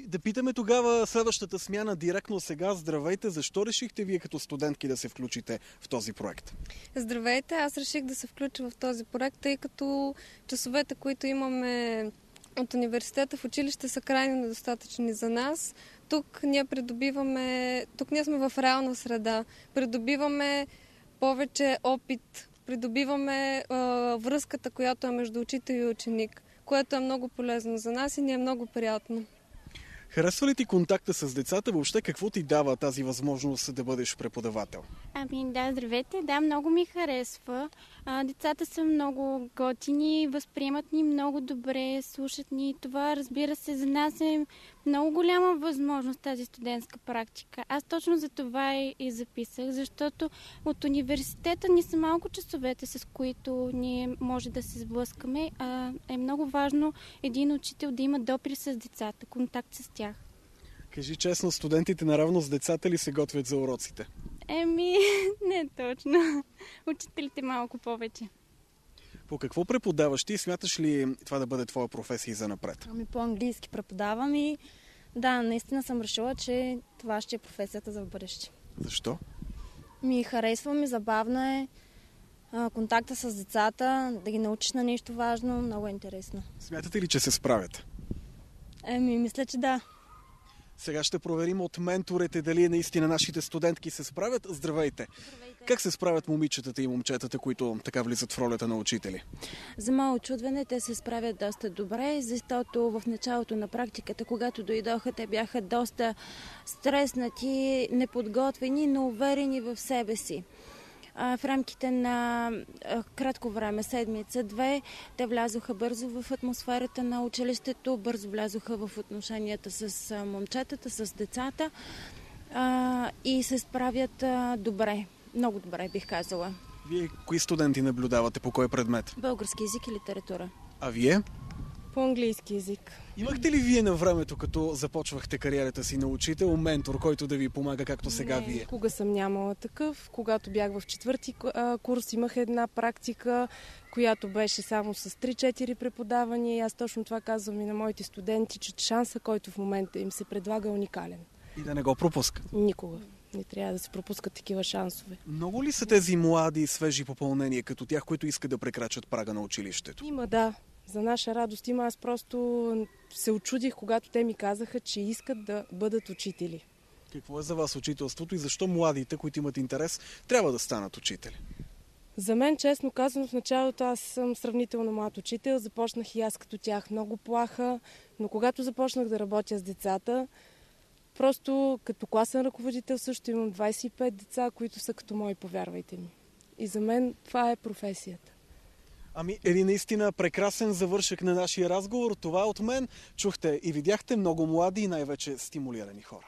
Да питаме тогава следващата смяна директно сега. Здравейте, защо решихте вие като студентки да се включите в този проект? Здравейте, аз реших да се включа в този проект, тъй като часовете, които имаме от университета в училище, са крайно недостатъчни за нас. Тук ние сме в реална среда. Придобиваме повече опит, придобиваме връзката, която е между учител и ученик, което е много полезно за нас и ни е много приятно. Харесва ли ти контакта с децата? Въобще какво ти дава тази възможност да бъдеш преподавател? Да, здравейте. Да, много ми харесва. Децата са много готини, възприемат ни много добре, слушат ни. Това, разбира се, за нас е много голяма възможност тази студентска практика. Аз точно за това и записах, защото от университета ни са малко часовете, с които ние може да се сблъскаме. Е много важно един учител да има допир с децата, контакт с тях. Кажи честно, студентите наравно с децата ли се готвят за уроците? Не точно. Учителите малко повече. По какво преподаваш ти? Смяташ ли това да бъде твоя професия за напред? По-английски преподавам и да, наистина съм решила, че това ще е професията за в бъдеще. Защо? Харесва ми, забавно е. Контакта с децата, да ги научиш на нещо важно, много е интересно. Смятате ли, че се справят? Мисля, че да. Сега ще проверим от менторите дали наистина нашите студентки се справят. Здравейте! Как се справят момичетата и момчетата, които така влизат в ролята на учители? За мое очудване те се справят доста добре, защото в началото на практиката, когато дойдоха, те бяха доста стреснати, неподготвени, но уверени в себе си. В рамките на кратко време, седмица-две, те влязоха бързо в атмосферата на училището, бързо влязоха в отношенията с момчетата, с децата и се справят добре. Много добре, бих казала. Вие кои студенти наблюдавате, по кой предмет? Български език и литература. А вие? По английски език. Имахте ли вие на времето, като започвахте кариерата си на учител, ментор, който да ви помага, както сега вие? Никога съм нямала такъв. Когато бях в 4-ти курс, имах една практика, която беше само с 3-4 преподавания. И аз точно това казвам и на моите студенти, че шанса, който в момента им се предлага, е уникален. И да не го пропускат? Никога. Не трябва да се пропускат такива шансове. Много ли са тези млади и свежи попълнения като тях, които искат да прекрачат прага на училището? Има, да. За наша радост има. Аз просто се очудих, когато те ми казаха, че искат да бъдат учители. Какво е за вас учителството и защо младите, които имат интерес, трябва да станат учители? За мен, честно казано, в началото аз съм сравнително млад учител. Започнах и аз като тях много плаха, но когато започнах да работя с децата, просто като класен ръководител също имам 25 деца, които са като мои, повярвайте ми. И за мен това е професията. Ами, един наистина прекрасен завършък на нашия разговор. Това от мен. Чухте и видяхте много млади и най-вече стимулирани хора.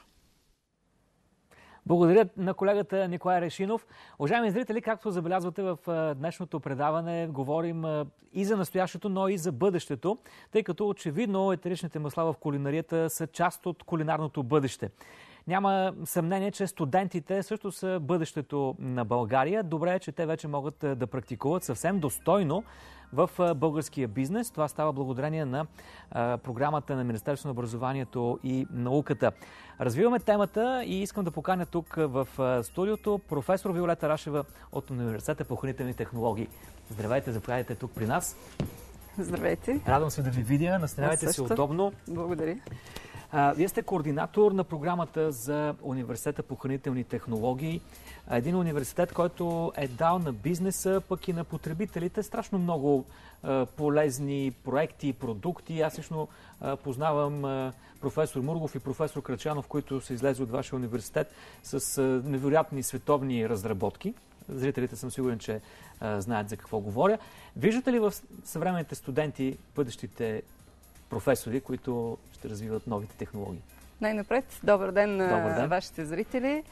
Благодаря на колегата Николай Решинов. Уважаеми зрители, както забелязвате в днешното предаване, говорим и за настоящето, но и за бъдещето, тъй като очевидно етеричните масла в кулинарията са част от кулинарното бъдеще. Няма съмнение, че студентите също са бъдещето на България. Добре е, че те вече могат да практикуват съвсем достойно в българския бизнес. Това става благодарение на програмата на Министерството на образованието и науката. Развиваме темата и искам да поканя тук в студиото професор Виолета Рашева от Университета по хранителни технологии. Здравейте, заповядайте тук при нас. Здравейте. Радвам се да ви видя. Настанявайте се удобно. Благодаря. Вие сте координатор на програмата за Университета по хранителни технологии. Един университет, който е дал на бизнеса, пък и на потребителите страшно много полезни проекти и продукти. Аз лично познавам професор Мургов и професор Крачанов, които са излезли от вашия университет с невероятни световни разработки. Зрителите съм сигурен, че знаят за какво говоря. Виждате ли в съвременните студенти бъдещите професори, които ще развиват новите технологии? Най-напред, добър ден на вашите зрители.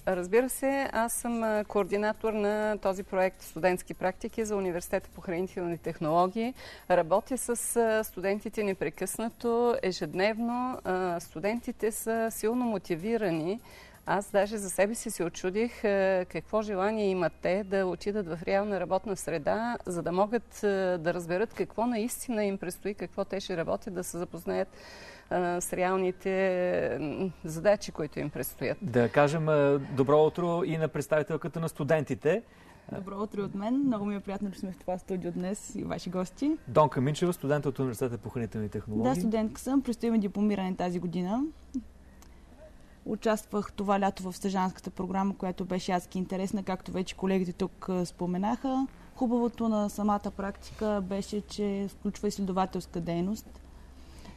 Разбира се, аз съм координатор на този проект студентски практики за Университета по хранителни технологии. Работя с студентите непрекъснато, ежедневно. Студентите са силно мотивирани. Аз даже за себе си очудих какво желание имат те да отидат в реална работна среда, за да могат да разберат какво наистина им предстои, какво те ще работят, да се запознаят с реалните задачи, които им предстоят. Да кажем добро утро и на представителката на студентите. Добро утро от мен. Много ми е приятно, че сме в това студио днес и ваши гости. Донка Минчева, студент от Университета по хранителни технологии. Да, студентка съм. Предстои ми дипломиране тази година. Участвах това лято в стажанската програма, която беше адски интересна, както вече колегите тук споменаха. Хубавото на самата практика беше, че включва изследователска дейност.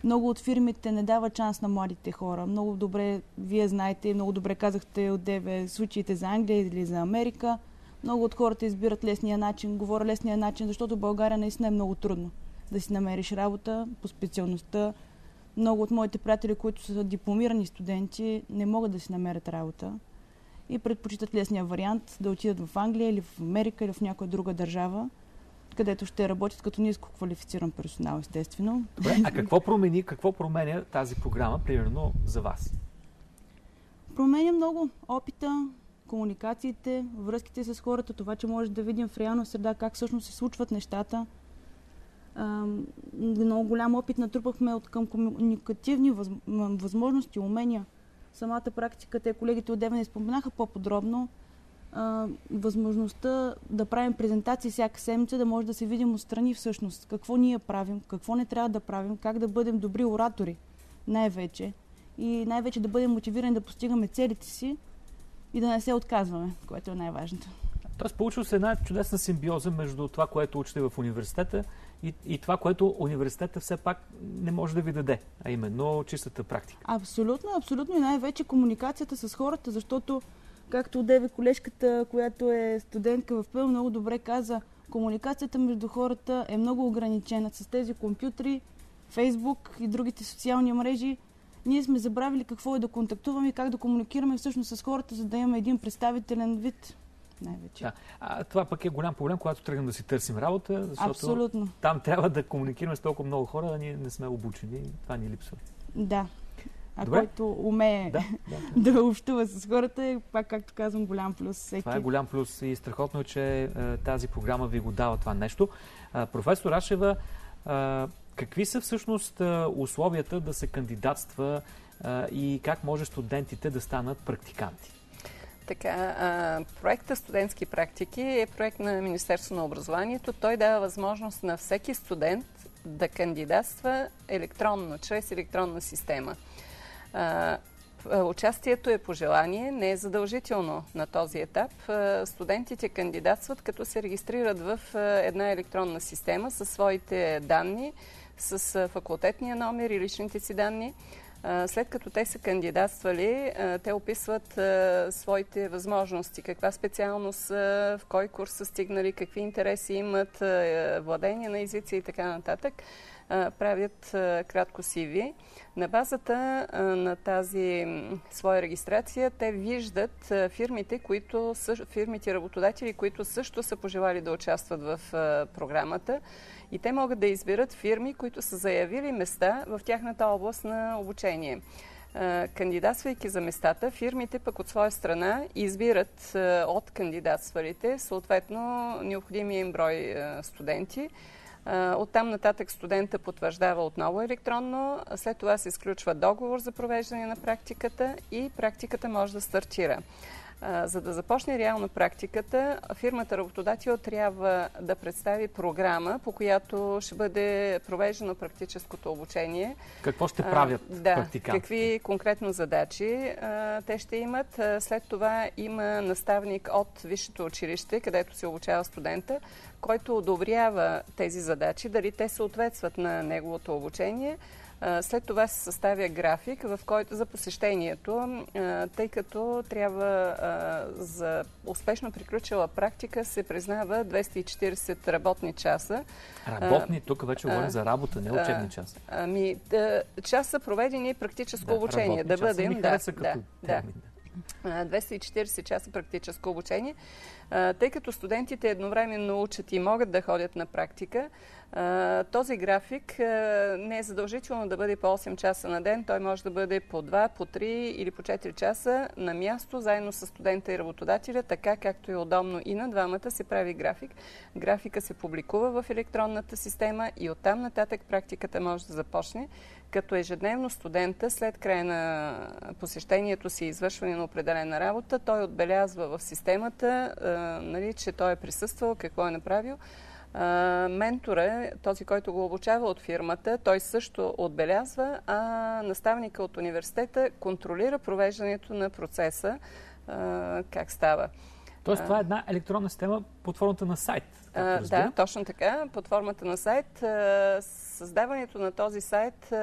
Много от фирмите не дават шанс на младите хора. Много добре, вие знаете, много добре казахте отдеве случаите за Англия или за Америка. Много от хората избират лесния начин, говоря лесния начин, защото в България наистина е много трудно да си намериш работа по специалността. Много от моите приятели, които са дипломирани студенти, не могат да си намерят работа и предпочитат лесния вариант да отидат в Англия или в Америка или в някоя друга държава, където ще работят като ниско квалифициран персонал, естествено. Добре, а какво променя тази програма, примерно, за вас? Променя много опита, комуникациите, връзките с хората, това, че може да видим в реална среда как всъщност се случват нещата. Много голям опит натрупахме от към комуникативни възможности, умения. Самата практика, те колегите отдеве не споменаха по-подробно, възможността да правим презентации всяка седмица, да може да се видим отстрани всъщност какво ние правим, какво не трябва да правим, как да бъдем добри оратори най-вече и най-вече да бъдем мотивирани да постигаме целите си и да не се отказваме, което е най-важното. Тоест, получва се една чудесна симбиоза между това, което учите в университета и това, което университета все пак не може да ви даде, а именно чистата практика. Абсолютно, абсолютно и най-вече комуникацията с хората, защото, както одеве колежката, която е студентка в ПЕЛ, много добре каза, комуникацията между хората е много ограничена с тези компютри, Фейсбук и другите социални мрежи. Ние сме забравили какво е да контактуваме и как да комуникираме всъщност с хората, за да имаме един представителен вид. Най-вече. Да. Това пък е голям проблем, когато тръгнем да си търсим работа, защото абсолютно. Там трябва да комуникираме с толкова много хора, а ние не сме обучени. Това ни липсва. Да. Който умее да общува с хората е, пак както казвам, голям плюс. Това е голям плюс и страхотно е, че тази програма ви го дава това нещо. Професор Рашева, какви са всъщност условията да се кандидатства и как може студентите да станат практиканти? Така, проектът Студентски практики е проект на Министерството на образованието. Той дава възможност на всеки студент да кандидатства електронно, чрез електронна система. Участието е по желание, не е задължително на този етап. Студентите кандидатстват, като се регистрират в една електронна система със своите данни, с факултетния номер и личните си данни. След като те са кандидатствали, те описват своите възможности, каква специалност, в кой курс са стигнали, какви интереси имат, владение на езици и така нататък. Правят кратко CV. На базата на тази своя регистрация те виждат фирмите работодатели, които също са пожелали да участват в програмата, и те могат да изберат фирми, които са заявили места в тяхната област на обучение. Кандидатствайки за местата, фирмите пък от своя страна избират от кандидатствалите съответно необходимия им брой студенти. Оттам нататък студента потвърждава отново електронно, след това се изключва договор за провеждане на практиката и практиката може да стартира. За да започне реално практиката, фирмата работодател трябва да представи програма, по която ще бъде провеждано практическото обучение. Какво ще правят практикантите? Какви конкретно задачи те ще имат. След това има наставник от висшето училище, където се обучава студента, който одобрява тези задачи, дали те съответстват на неговото обучение. След това се съставя график, в който за посещението, тъй като трябва за успешно приключила практика се признава 240 работни часа. Работни? Тук вече говорим за работа, не учебни часа. Часа проведени практическо обучение. Да бъдем. 240 часа практическо обучение. Тъй като студентите едновременно учат и могат да ходят на практика, този график не е задължително да бъде по 8 часа на ден. Той може да бъде по 2, по 3 или по 4 часа на място, заедно с студента и работодателя, така както е удобно и на двамата се прави график. Графика се публикува в електронната система и оттам нататък практиката може да започне, като ежедневно студента след края на посещението си и извършване на определена работа, той отбелязва в системата, че той е присъствал, какво е направил. Ментора, този, който го обучава от фирмата, той също отбелязва, а наставника от университета контролира провеждането на процеса, как става. Тоест това е една електронна система под формата на сайт. Да, точно така, под формата на сайт. Създаването на този сайт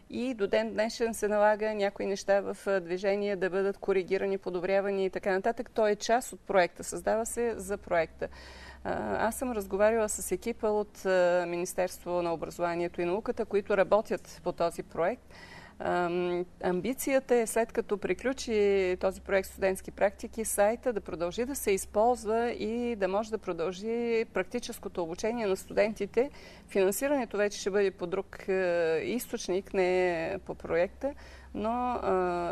и до ден днешен се налага някои неща в движение да бъдат коригирани, подобрявани и така нататък. Той е част от проекта, създава се за проекта. Аз съм разговаряла с екипа от Министерство на образованието и науката, които работят по този проект. Амбицията е, след като приключи този проект Студентски практики, сайта да продължи да се използва и да може да продължи практическото обучение на студентите. Финансирането вече ще бъде по друг източник, не по проекта, но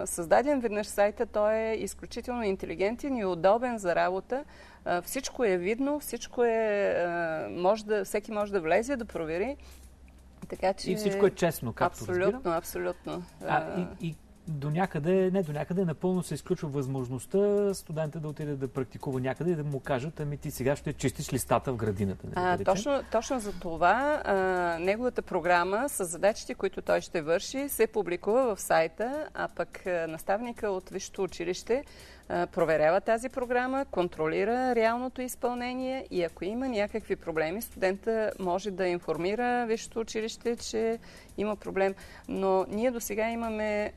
създаден веднъж сайта, той е изключително интелигентен и удобен за работа. Всичко е видно, всичко всеки може да влезе, да провери. Така, че... И всичко е честно, както разбирам. Абсолютно. И напълно се изключва възможността студента да отиде да практикува някъде и да му кажат, ами ти сега ще чистиш листата в градината. Точно за това неговата програма с задачите, които той ще върши, се публикува в сайта, а пък наставника от висшето училище проверява тази програма, контролира реалното изпълнение и ако има някакви проблеми, студента може да информира висшето училище, че има проблем. Но ние до сега имаме